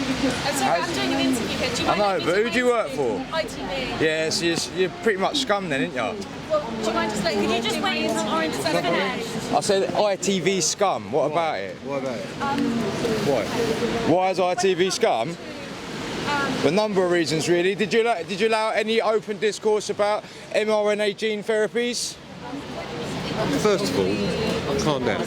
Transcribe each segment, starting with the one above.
Sorry, I'm doing an interview here. Do you mind I know, but who do you work for? ITV. Yeah, so you're pretty much scum then, aren't you? Well, do you mind just could you just wait until Orange is finished? I said ITV scum. What about it? What about it? Why is ITV scum? A number of reasons, really. Did you allow any open discourse about mRNA gene therapies? First of all, calm down.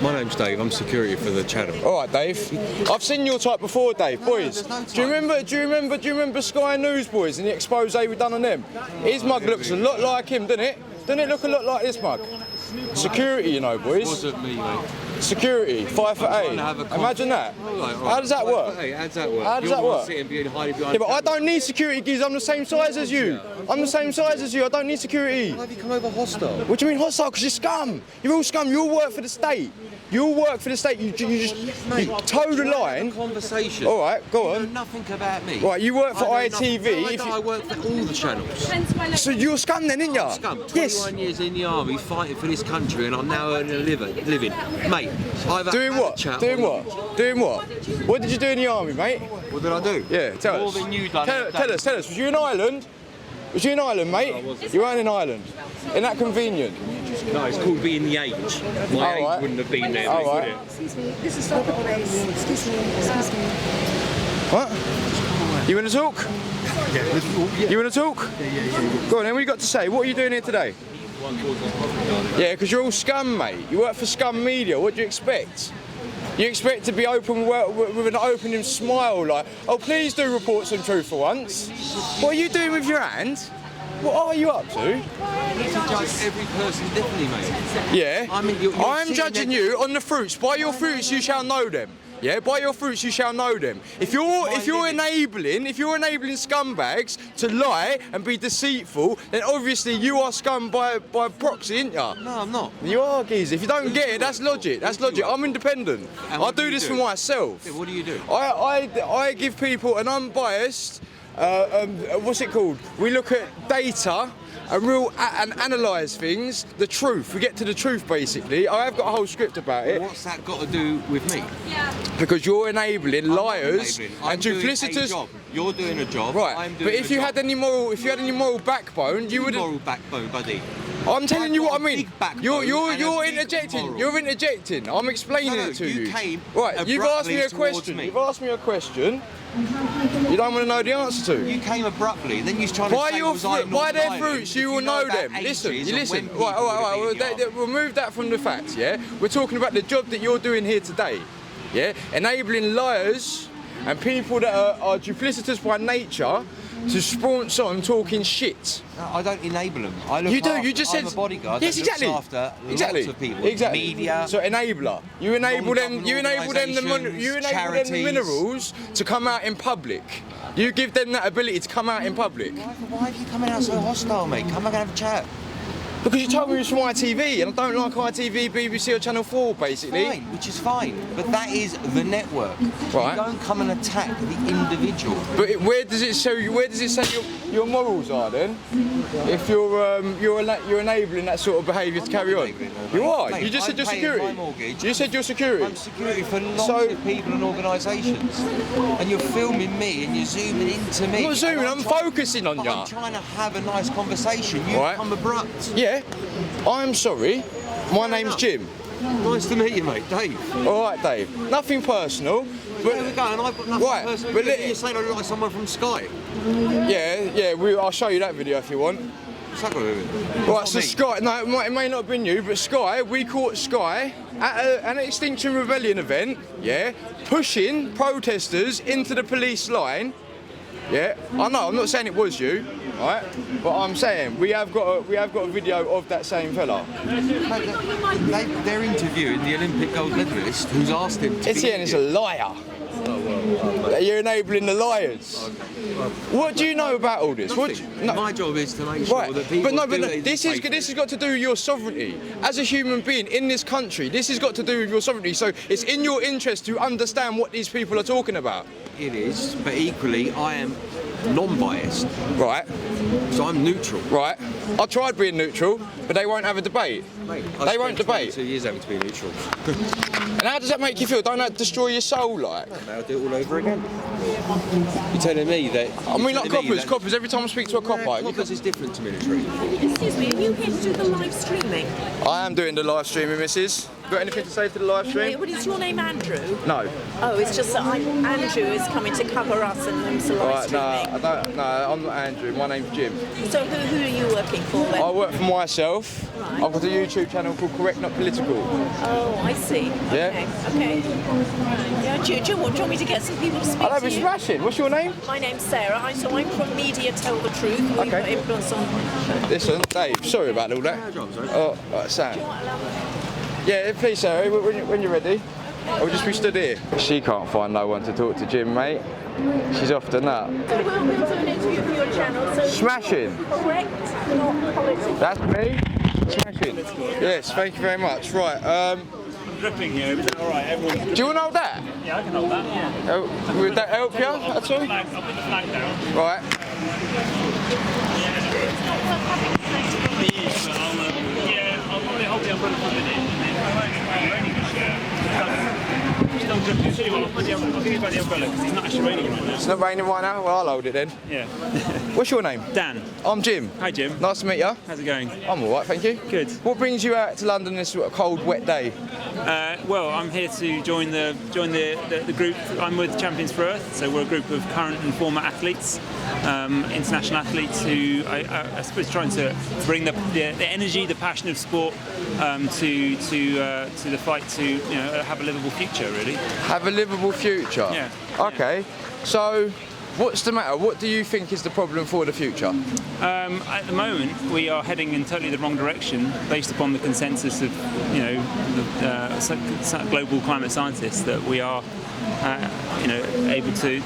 My name's Dave. I'm security for the channel. All right, Dave. I've seen your type before, Dave. Boys, do you remember Sky News, boys, and the expose we done on them? His mug looks a lot like him, doesn't it? Doesn't it look a lot like this mug? Security, you know, boys. Wasn't me, mate. Security, 5'8". Imagine that. How does that work? Hey, how does that work? How does that work? Yeah, but I don't need security, geez. I'm the same size as you. I'm the same size as you. I don't need security. Why have you come over hostile? What do you mean hostile? Because you're scum. You're all scum. You all work for the state. You all work for the state. You toe the line. Conversation. All right, go on. You know nothing about me. Right, you work for No, ITV. I work for all the channels. So you're scum then, ain't you? Scum. 21 Yes. years in the army, fighting for this country, and I'm now earning a living. Mate, I've Doing had what? a chat Doing on- what? Doing what? What did you do in the army, mate? What did I do? Yeah, tell More us. than you done. Tell us. Was you in Ireland? Was you in Ireland, mate? You weren't in Ireland. Isn't that convenient? No, it's called being the age. My age right. wouldn't have been there, All would right. it? Excuse me, this is Flickr, please. Excuse me. What? You want to talk? You want to talk? Yeah. Go on then, what you got to say? What are you doing here today? Yeah, because you're all scum, mate. You work for Scum Media. What do you expect? You expect to be open with an opening smile, like, oh, please do report some truth for once. What are you doing with your hand? What are you up to? You can judge every person differently, mate. Yeah. I mean, you're I'm sitting judging there- you on the fruits. By your fruits you shall know them. Yeah, by your fruits you shall know them. If you're enabling scumbags to lie and be deceitful, then obviously you are scum by proxy, ain't ya? No, I'm not. You are, geezer. If you don't get it, that's logic. That's logic. I'm independent. And I what do do you this do? for myself. Yeah, what do you do? I give people an unbiased, what's it called? We look at data and analyse things, the truth. We get to the truth, basically. I have got a whole script about it. What's that got to do with me? Because you're enabling liars I'm and doing a duplicitous. job. You're doing a job. Right, I'm doing but if a you job. had any moral backbone, you would. Moral backbone, buddy. I'm telling you I've what I got a mean. big backbone You're and a big interjecting. moral. You're interjecting. I'm explaining No, it to you came Right, you've asked me a abruptly towards question. me. You've asked me a question. You don't want to know the answer to. You came abruptly, then you're trying to say, was I in By Northern their Ireland? fruits, you If will know about them. Listen, ages you and listen. when Right, people all would have right. been in the We'll move that from the facts, yeah? We're talking about the job that you're doing here today, yeah? Enabling liars and people that are duplicitous by nature to sponsor on talking shit. No, I don't enable them. I look You do. after, You just I'm said a bodyguard. Yes, that exactly. Looks after exactly. lots of people. Exactly. Media. So enabler. You enable them. You enable them. You organisations, enable them the charities. minerals to come out in public. You give them that ability to come out in public. Why have you coming out so hostile, mate? Come back and have a chat. Because you told me it was from ITV, and I don't like ITV, BBC, or Channel 4, basically. Fine, which is fine. But that is the network. Right. You don't come and attack the individual. But where does it show you? Where does it say your morals are then? If you're enabling that sort of behaviour to carry on, enabling them, you mate. are. Mate, You just I'm said you're paying security. my mortgage. You said you're security. I'm security for lots So- of people and organisations. And you're filming me and you're zooming into me. I'm not zooming. I'm focusing on But you. I'm trying to have a nice conversation. You Right. come abrupt. Yeah. I'm sorry. My name's Jim. Nice to meet you, mate. Dave. All right, Dave. Nothing personal. But There we go, and I've got nothing Right, personal. but You're saying I look like someone from Sky. yeah. I'll show you that video if you want. What's that got to do with it? Right, so Sky, no, it may not have been you, but Sky, we caught Sky at an Extinction Rebellion event, yeah, pushing protesters into the police line, yeah. I know, I'm not saying it was you, right, but I'm saying we have got a video of that same fella. They're interviewing the Olympic gold medalist who's asked him to Etienne is a liar. You're enabling the liars. What do you know about all this? What do you, no. My job is to make sure Right, that people this has got to do with your sovereignty as a human being in this country. This has got to do with your sovereignty. So it's in your interest to understand what these people are talking about. it is, but equally I am non-biased. Right. So I'm neutral. Right. I tried being neutral, but they won't have a debate. Mate, They won't debate. 2 years having to be neutral. And how does that make you feel? Don't that destroy your soul, like? I'll do it all over again. You're telling me that... I mean, like coppers, every time I speak to a copper... Coppers is different to military. Excuse me, are you here to do the live streaming? I am doing the live streaming, missus. Got anything to say to the live stream? What is your name, Andrew? No. Oh, it's just that Andrew is coming to cover us and I'm live Right, no, streaming. I'm not Andrew. My name's Jim. So who are you working for then? I work for myself. Right. I've got a YouTube channel called Correct Not Political. Oh, I see. Yeah. Okay. Yeah, do you want me to get some people to speak I'll to be you? smashing. What's your name? My name's Sarah. I'm from Media Tell the Truth. We've got Okay. influence on... Listen, Dave, sorry about all that. No, I'm sorry. Oh, right, Sam. Yeah, please, Sarah, when you're ready. I'll just be stood here. She can't find no one to talk to, Jim, mate. She's off the nut. So we'll do an interview for your channel. So Smashing. correct, not political. That's me. Smashing. Yes, thank you very much. Right, I'm dripping here, is that alright? Everyone's do you want to hold that? Yeah, I can hold that, yeah. Would that help you at all? I'll put the flag down. Right. I'll probably hold the umbrella for a minute, and then I won't try and raining this year. It's still dripping. Tell you what, I'll give you back the umbrella, because it's not actually raining right now. It's not raining right now? Well, I'll hold it then. Yeah. What's your name? Dan. I'm Jim. Hi, Jim. Nice to meet you. How's it going? I'm alright, thank you. Good. What brings you out to London this cold, wet day? Well, I'm here to join the group. I'm with Champions for Earth, so we're a group of current and former athletes, international athletes who I suppose trying to bring the energy, the passion of sport to the fight to have a livable future, really. Have a livable future? Yeah. Okay. So, what's the matter? What do you think is the problem for the future? At the moment, we are heading in totally the wrong direction, based upon the consensus of the global climate scientists that we are able to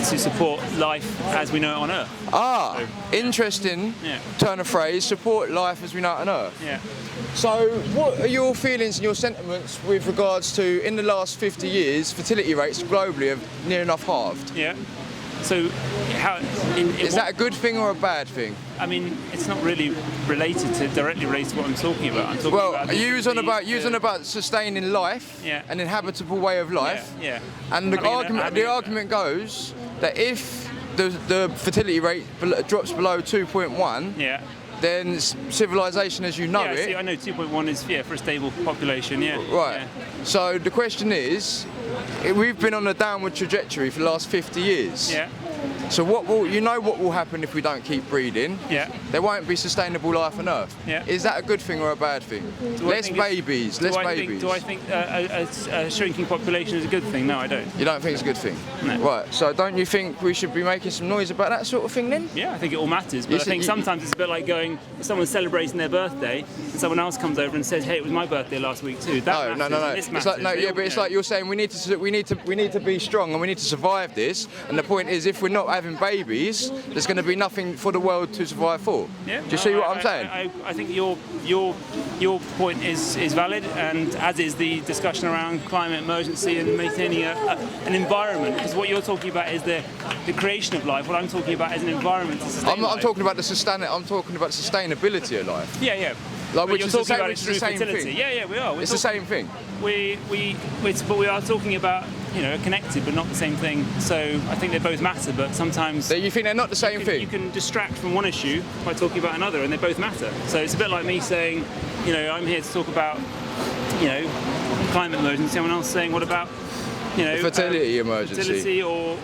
support life as we know it on Earth. Interesting turn of phrase. Support life as we know it on Earth. Yeah. So, what are your feelings and your sentiments with regards to, in the last 50 years, fertility rates globally have near enough halved? Yeah. So, Is that a good thing or a bad thing? I mean, it's not really directly related to what I'm talking about. I'm talking about you was on about sustaining life, an inhabitable way of life. Yeah. And the argument goes that if the fertility rate drops below 2.1, then civilization as you know it. See, I know 2.1 is for a stable population. Yeah. Right. Yeah. So the question is, we've been on a downward trajectory for the last 50 years. Yeah. So what will happen if we don't keep breeding? Yeah. There won't be sustainable life on Earth. Yeah. Is that a good thing or a bad thing? Less babies. Do I think a shrinking population is a good thing? No, I don't. You don't think it's a good thing? No. Right. So don't you think we should be making some noise about that sort of thing then? Yeah, I think it all matters. But I think sometimes it's a bit like going, someone's celebrating their birthday, and someone else comes over and says, "Hey, it was my birthday last week too." That No. matters, It's like it's like you're saying we need to be strong and we need to survive this. And the point is, if we're not having babies, there's going to be nothing for the world to survive for. Yeah. Do you see what I'm saying? I think your point is valid, and as is the discussion around climate emergency and maintaining an environment. Because what you're talking about is the creation of life. What I'm talking about is an environment to sustain life. I'm talking about sustainability of life. Yeah. Like, which you're is talking the same, about which it is the through same fertility. thing. Yeah, we are. It's the same thing. But we are talking about connected, but not the same thing. So I think they both matter, but sometimes You think they're not the same thing? You can distract from one issue by talking about another, and they both matter. So it's a bit like me saying, I'm here to talk about, climate emergency. Someone else saying, what about, fertility emergency. Fertility, or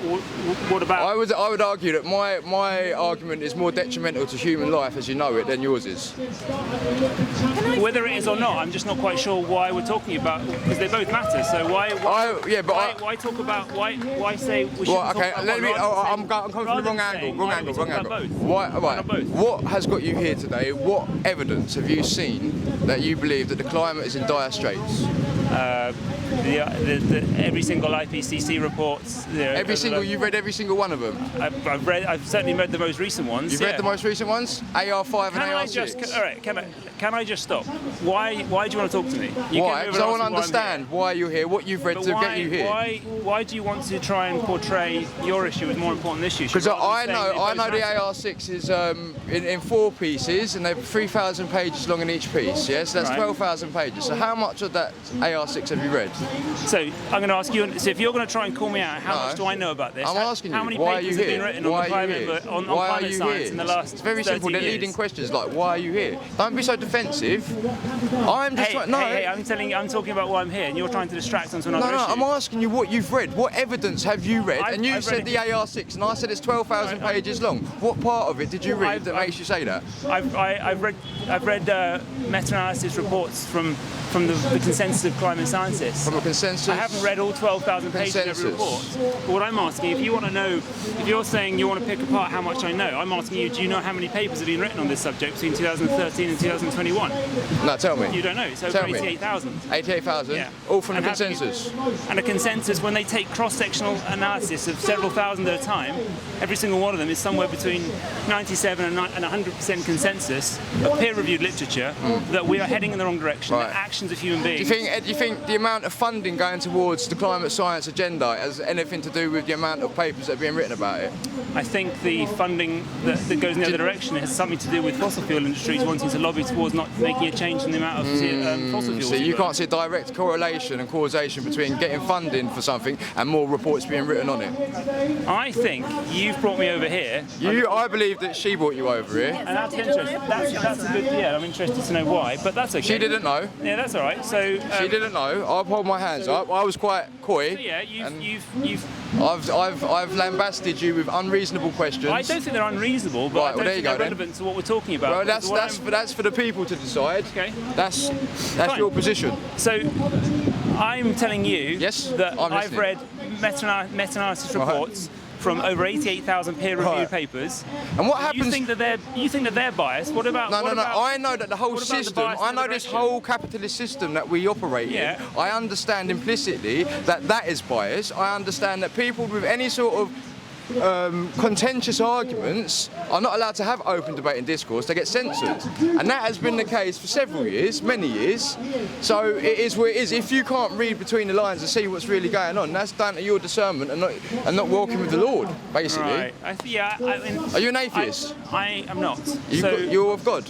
what about? I would argue that my argument is more detrimental to human life as you know it than yours is. Whether it is or not, I'm just not quite sure why we're talking about, because they both matter. So why talk about why say we should talk about I'm coming from the wrong angle. What has got you here today? What evidence have you seen that you believe that the climate is in dire straits? every single IPCC reports. You've read every single one of them? I've certainly read the most recent ones. You've read the most recent ones? AR5 and AR6? All right, can I just stop? Why do you want to talk to me? Why? Because I want to understand why you're here, what you've read to get you here. Why do you want to try and portray your issue as more important than this issue? Because I know the AR6 is in 4 pieces, and they're 3,000 pages long in each piece. Yes, that's 12,000 pages. So how much of that AR6 have you read? So I'm going to ask you. So if you're going to try and call me out, how much do I know about this? I'm asking you. How many why papers are you have here? been written on climate science in the last? It's very simple. 13 They're years? leading questions like, why are you here? Don't be so defensive. I'm just Hey, I'm talking about why I'm here, and you're trying to distract onto another issue. No, I'm asking you what you've read. What evidence have you read? And you said the AR6, and I said it's 12,000 pages long. What part of it did you read that makes you say that? I've read meta-analysis reports from the consensus of climate scientists. From a consensus? I haven't read all 12,000 pages of every report. But what I'm asking, if you want to know, if you're saying you want to pick apart how much I know, I'm asking you, do you know how many papers have been written on this subject between 2013 and 2021? No, tell me. You don't know. It's over 88,000. 88,000? Yeah. All from the consensus? And a consensus, when they take cross-sectional analysis of several thousand at a time, every single one of them is somewhere between 97 and 100% consensus of peer-reviewed literature that we are heading in the wrong direction, the actions of human beings. Do you think the amount of funding going towards the climate science agenda has anything to do with the amount of papers that are being written about it? I think the funding that goes in the other direction has something to do with fossil fuel industries wanting to lobby towards not making a change in the amount of fossil fuels. So you can't see a direct correlation and causation between getting funding for something and more reports being written on it? I think you've brought me over here. I believe that she brought you over here. And that's interesting. That's a good. Yeah, I'm interested to know why, but that's okay. She didn't know. Yeah, that's all right. So she didn't know. I'll hold my hands up. I was quite coy. So yeah, you've. I've lambasted you with unreasonable questions. I don't think they're unreasonable, but I don't think they're relevant to what we're talking about. Well, that's for the people to decide. Okay. That's your position. So I'm telling you that I've listening. read meta-analysis reports from over 88,000 peer-reviewed papers. And what happens? You think that they're biased? What about? No. I know that the whole system. I know this whole capitalist system that we operate in. I understand implicitly that is biased. I understand that people with any sort of contentious arguments are not allowed to have open debate and discourse. They get censored, and that has been the case for several years, many years. So it is what it is. If you can't read between the lines and see what's really going on, that's down to your discernment and not walking with the Lord, basically. Right. Are you an atheist? I am not. You're of God.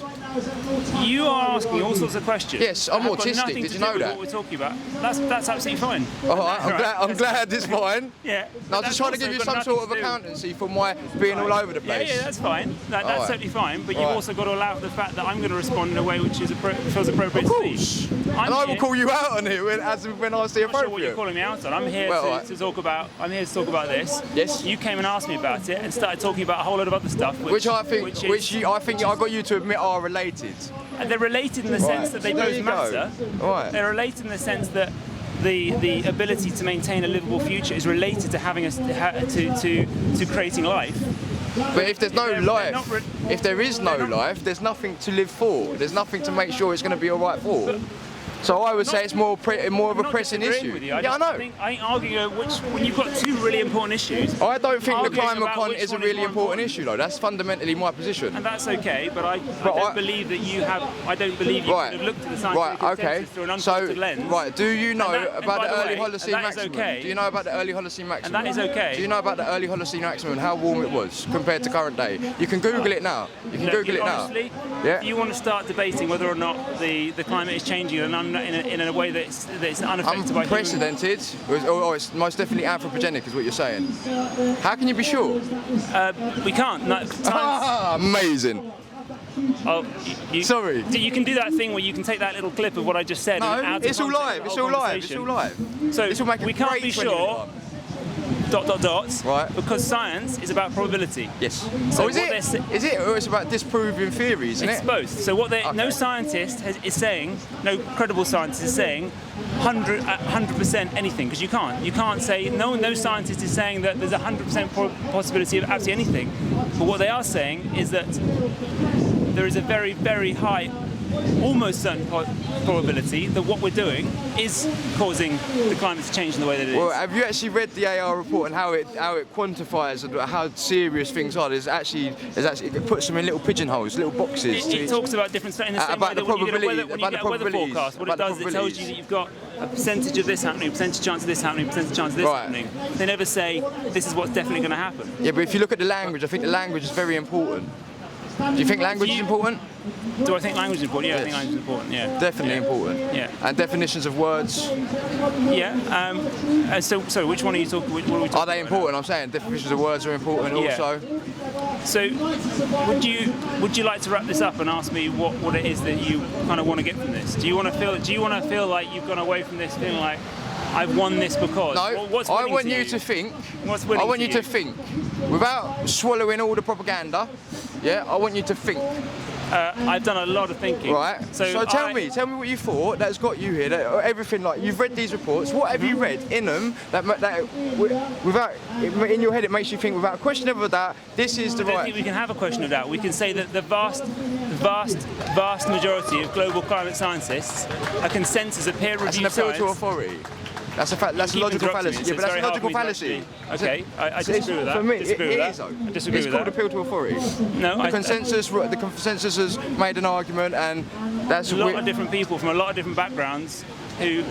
You are asking all sorts of questions. Yes, I'm autistic. Did you know that? What we're talking about. That's absolutely fine. All right, I'm glad it's fine. Yeah. I was just trying to give you some sort of accountancy for my being all over the place. Yeah, that's fine. That's totally fine. But you've also got to allow for the fact that I'm going to respond in a way which feels appropriate to me. And I will call you out on it when I see appropriate. I'm not sure what you're calling me out on. I'm here to talk about. I'm here to talk about this. Yes. You came and asked me about it and started talking about a whole lot of other stuff, which I think I got you to admit are related. And they're related in the sense that they both matter. Right. They're related in the sense that the ability to maintain a livable future is related to having to creating life. But if there's no life, if there is no life, there's nothing to live for. There's nothing to make sure it's going to be all right for. So I would say it's more of a pressing issue. With you. I know. I ain't arguing when you've got two really important issues. I don't think the climate con is a really important issue, though. That's fundamentally my position. And that's okay, but I don't believe that you have. I don't believe you could have looked at the scientific consensus through an unfiltered lens. Right. Do you know about the early Holocene maximum? Okay. Do you know about the early Holocene maximum? And that is okay. Do you know about the early Holocene maximum and how warm it was compared to current day? You can Google it now. Honestly, if you want to start debating whether or not the climate is changing in a way that's unaffected by unprecedented, or it's most definitely anthropogenic, is what you're saying. How can you be sure? We can't. Amazing. Sorry. You can do that thing where you can take that little clip of what I just said. No, it's all live. It's all live. It's all live. So we can't be sure. ... Right. Because science is about probability. Yes. So is it, or it's about disproving theories, isn't it? It's both. So no scientist is saying, no credible scientist is saying 100% anything, because you can't say, no scientist is saying that there's a 100% possibility of absolutely anything. But what they are saying is that there is a very, very high almost certain probability that what we're doing is causing the climate to change in the way that it is. Well, have you actually read the AR report and how it quantifies how serious things are? It puts them in little pigeonholes, little boxes. It talks about different in the same way that when you get a weather forecast, what it does is it tells you that you've got a percentage of this happening, a percentage chance of this happening, a percentage chance of this happening. They never say this is what's definitely going to happen. Yeah, but if you look at the language, I think the language is very important. Do you think language is important? Do I think language is important? Yeah, yes. I think language is important, yeah. Definitely important. Yeah. And definitions of words? Yeah. So which one are you talking about? Are they important? I'm saying definitions of words are important also. So would you like to wrap this up and ask me what it is that you kind of want to get from this? Do you want to feel like you've gone away from this feeling like I've won this because? No, I want you to think. I want you to think without swallowing all the propaganda. Yeah, I want you to think. I've done a lot of thinking. Right. So tell me what you thought that's got you here. Everything, like you've read these reports. What have you read in them that without in your head it makes you think without a question of a doubt this is the right? I don't think we can have a question of doubt. We can say that the vast majority of global climate scientists, a consensus of peer-reviewed science. That's an appeal to authority. That's a fact. That's a logical fallacy. Yeah, but that's a logical fallacy. Okay, I disagree with that. For me, it is. I disagree with that. It's called appeal to authority. No, the consensus has made an argument, and that's a lot of different people from a lot of different backgrounds.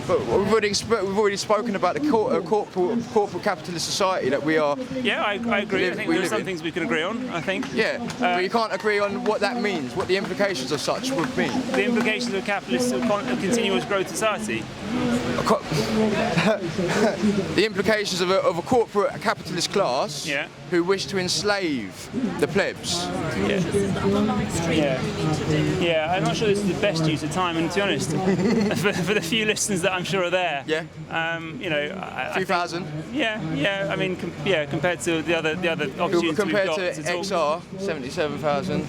But we've already spoken about the corporate capitalist society that we are. Yeah, I agree. I think there are some things we can agree on. I think. Yeah, but you can't agree on what that means, what the implications of such would mean. The implications of a capitalist continuous growth society. The implications of a corporate capitalist class who wish to enslave the plebs. Yeah, I'm not sure this is the best use of time, and to be honest, for the few listeners that I'm sure are there, a few thousand. I mean, compared to the other opportunities compared we've got to XR, 77,000.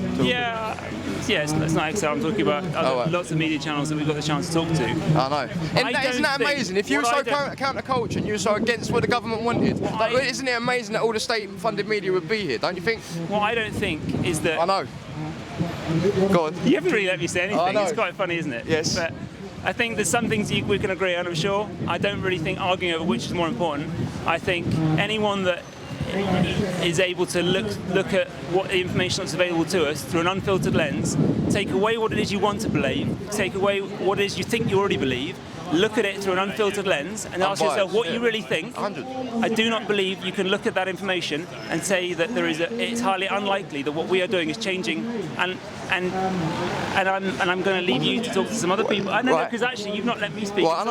It's not XR. I'm talking about lots of media channels that we've got the chance to talk to. I know. Isn't that amazing? If you were so counterculture and you were so against what the government wanted, isn't it amazing that all the state-funded media would be here? Don't you think? What I don't think is that. I know. Go on. You haven't really let me say anything. I know. It's quite funny, isn't it? Yes. But I think there's some things we can agree on, I'm sure. I don't really think arguing over which is more important. I think anyone that is able to look at what the information that's available to us through an unfiltered lens, take away what it is you want to believe, take away what it is you think you already believe, look at it through an unfiltered lens and ask yourself what you really think. 100. I do not believe you can look at that information and say that it's highly unlikely that what we are doing is changing, and I'm going to leave you to talk to some other people. I know, because actually you've not let me speak. Well, I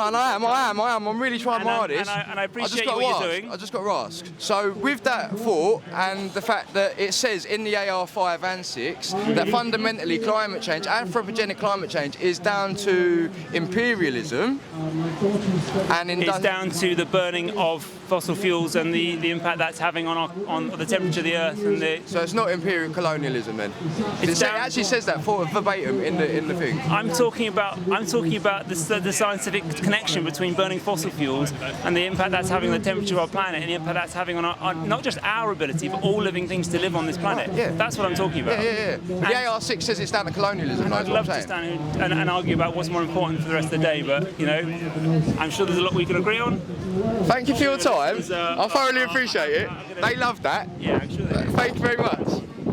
am. I'm really trying my hardest. And I appreciate what you're doing. I just got to ask. So with that thought and the fact that it says in the AR5 and 6 that fundamentally climate change, anthropogenic climate change, is down to imperialism. And it's down to the burning of fossil fuels and the impact that's having on the temperature of the Earth. So it's not imperial colonialism then? It actually says that verbatim in the thing. I'm talking about the scientific connection between burning fossil fuels and the impact that's having on the temperature of our planet and the impact that's having on not just our ability but all living things to live on this planet. Right, yeah. That's what I'm talking about. Yeah. The AR6 says it's down to colonialism. And I'd love to stand here and argue about what's more important for the rest of the day, but I'm sure there's a lot we can agree on. Thank you for your time. I thoroughly appreciate it. They love that. Yeah, I'm sure they do. Thank you very much.